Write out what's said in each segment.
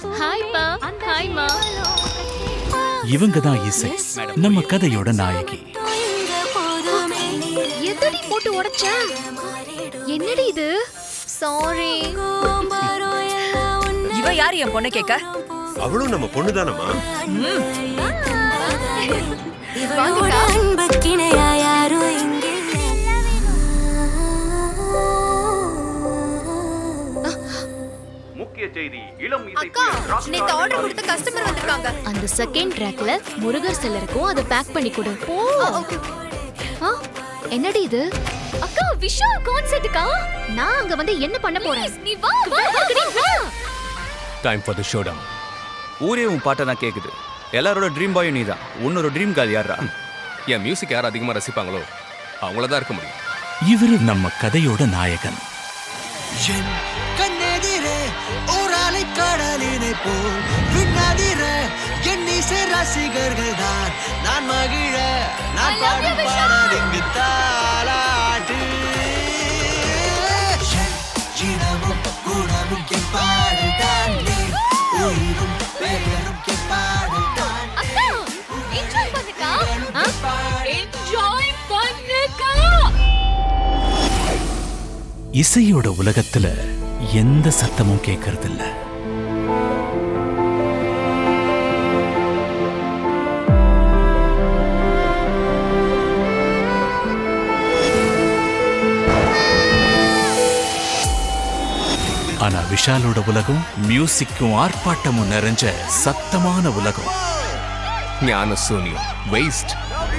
Hi பா. Hi மா. இவங்க தான் இசை, நம்ம கதையோட நாயகி. எதடி போட்டு உடைச்ச? என்னடி இது? சாரி. இவ யாரு என் பொண்ணை கேட்க? அவளும் நம்ம பொண்ணு தானம்மா. முக்கிய செய்தி, இளம் இசை அக்கா, நேத்து ஆர்டர் கொடுத்த கஸ்டமர் வந்திருக்காங்க. அந்த செகண்ட் ட்ராக்ல முருகர் சிலை இருக்கும், அதை பேக் பண்ணி கொடு. ஓ. என்னடி இது? அக்கா, விஷால் கான்சர்ட்டுக்கா? நான் அங்க வந்து என்ன பண்ண போறேன்? நீ வா வா வா. Time for the showdown. ஊரே உன் பாட்டை தான் கேக்குது. எல்லாரோட ட்ரீம் பாயும் நீ தான். உன்னோட ட்ரீம் கால் யாரா? என் மியூசிக் யார் அதிகமாக ரசிப்பாங்களோ அவங்கள தான் இருக்க முடியும். இவரு நம்ம கதையோட நாயகன். கண்ணெதிரே ஓராலை கடலினை போல் விண்ணதிர எண்ணிசை ரசிகர்கள் தான் நான் மகிழ நான் பாடும் பாடல் இங்கு தாலாட்டு இனமும் குணமும் பாடல் தான் நீ உயிரும் பெயரும் பாடல் தான். அக்கா, என்ஜாய் பண்ணுக்கா. என்ஜாய் பண்ணுக்கா. இசையோட உலகத்துல எந்த சத்தமும் கேட்கறதில்ல. ஆனா விஷாலோட உலகம் மியூசிக்கும் ஆர்ப்பாட்டமும் நிறைஞ்ச சத்தமான உலகம். ஞான சூனியம் வேஸ்ட்.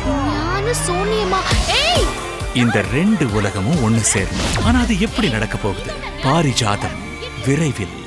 ஞான சூனியமா? ஏய், இந்த ரெண்டு உலகமும் ஒண்ணு சேரணும். ஆனா அது எப்படி நடக்க போகுது? பாரிஜாதம் விரைவில்.